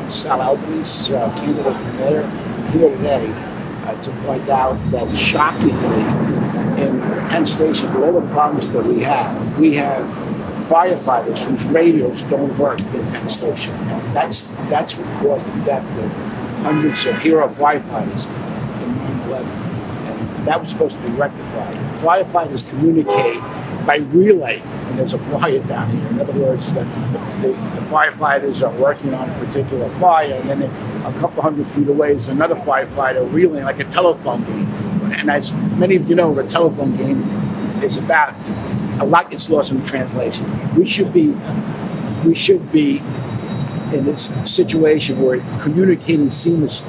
Sal Albanese, candidate for mayor. I'm here today to point out that shockingly in Penn Station, with all the problems that we have firefighters whose radios don't work in Penn Station. And that's what caused the death of hundreds of hero firefighters in 9/11. And that was supposed to be rectified. Firefighters communicate by relay when there's a fire down here. In other words, the firefighters are working on a particular fire, and then a couple hundred feet away is another firefighter relaying, like a telephone game. And as many of you know, the telephone game is about a lot gets lost in translation. We should be in this situation where communicating seamlessly.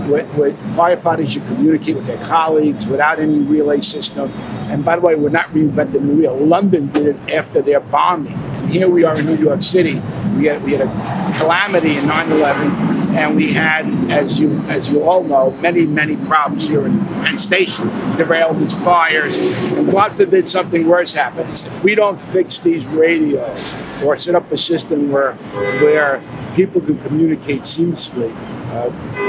Where firefighters should communicate with their colleagues without any relay system. And by the way, we're not reinventing the wheel. London did it after their bombing. And here we are in New York City. We had a calamity in 9/11, and we had, as you all know, many problems here in Penn Station. Derailments, fires, and God forbid something worse happens. If we don't fix these radios or set up a system where people can communicate seamlessly,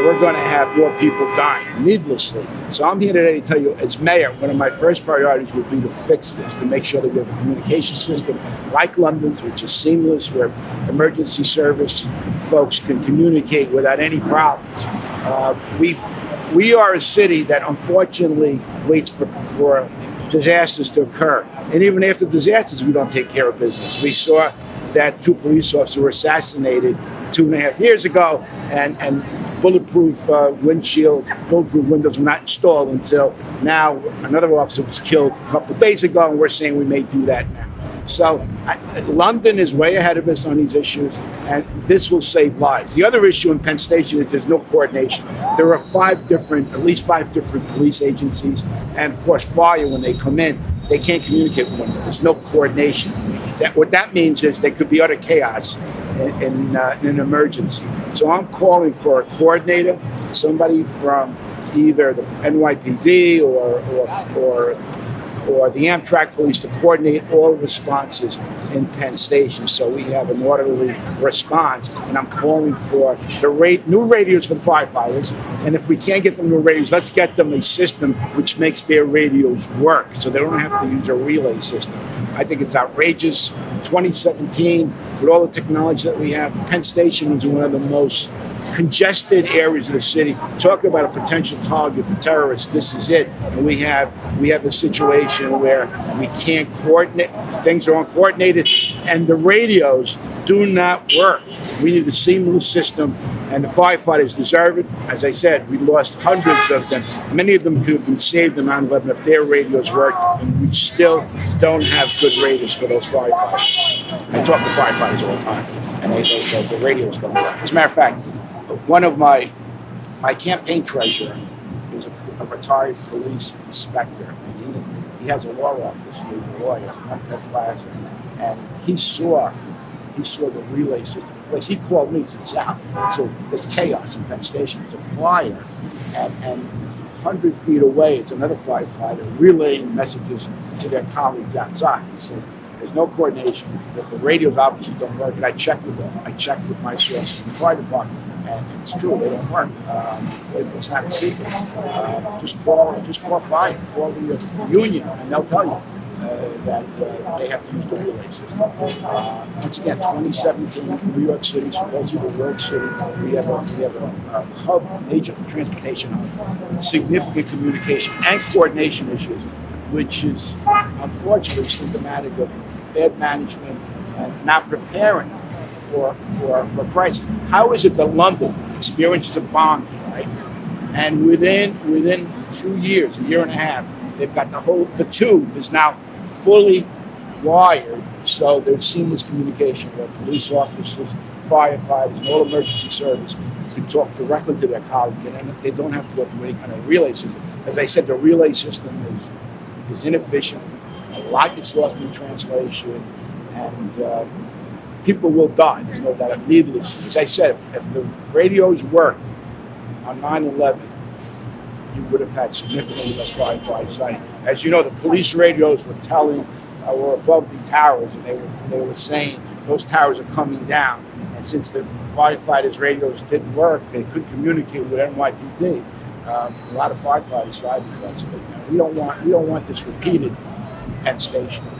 we're going to have more people dying needlessly. So I'm here today to tell you, as mayor, one of my first priorities would be to fix this, to make sure that we have a communication system like London's, which is seamless, where emergency service folks can communicate without any problems. We are a city that unfortunately waits for disasters to occur. And even after disasters, we don't take care of business. We saw that 2 police officers were assassinated 2.5 years ago, and bulletproof windows were not installed until now. Another officer was killed a couple of days ago, and we're saying we may do that now. So London is way ahead of us on these issues, and this will save lives. The other issue in Penn Station is there's no coordination. There are at least five different police agencies, and of course fire, when they come in, they can't communicate with one another. There's no coordination. What that means is there could be utter chaos in an emergency. So I'm calling for a coordinator, somebody from either the NYPD or the Amtrak police to coordinate all responses in Penn Station, so we have an orderly response. And I'm calling for the new radios for the firefighters. And if we can't get them new radios, let's get them a system which makes their radios work, so they don't have to use a relay system. I think it's outrageous. 2017, with all the technology that we have, Penn Station is one of the most congested areas of the city. Talk about a potential target for terrorists. This is it. And we have a situation where we can't coordinate. Things are uncoordinated, and the radios do not work. We need a seamless system, and the firefighters deserve it. As I said, we lost hundreds of them. Many of them could have been saved in 9/11 if their radios worked, and we still don't have good radios for those firefighters. I talk to firefighters all the time, and the radios don't work. As a matter of fact, one of my campaign treasurer is a retired police inspector, and he has a law office. He's a lawyer on Penn Plaza, and he saw the relay system in place. He called me and said, "Sal, so there's chaos in Penn Station. There's a fire, and 100 feet away, it's another firefighter relaying messages to their colleagues outside." He said, "There's no coordination. The radios obviously don't work." And I checked with my sources in the fire department, and it's true, they don't work. It's not a secret. Just call fire, call the union, and they'll tell you that they have to use the relay system. Once again, 2017, New York City, supposedly the world city. We have a hub, major transportation hub, with significant communication and coordination issues, which is unfortunately symptomatic of bad management and not preparing for crisis. How is it that London experiences a bombing, right? And within 2 years, a year and a half, they've got the tube is now fully wired, so there's seamless communication where police officers, firefighters, and all emergency service can talk directly to their colleagues, and they don't have to go through any kind of relay system. As I said, the relay system is inefficient. A lot gets lost in translation, and people will die. There's no doubt. Needless. As I said, if the radios worked on 9/11, you would have had significantly less firefighters dying. As you know, the police radios were above the towers, and they were saying those towers are coming down. And since the firefighters' radios didn't work. They couldn't communicate with NYPD. A lot of firefighters died because of it. We don't want this repeated in Penn Station.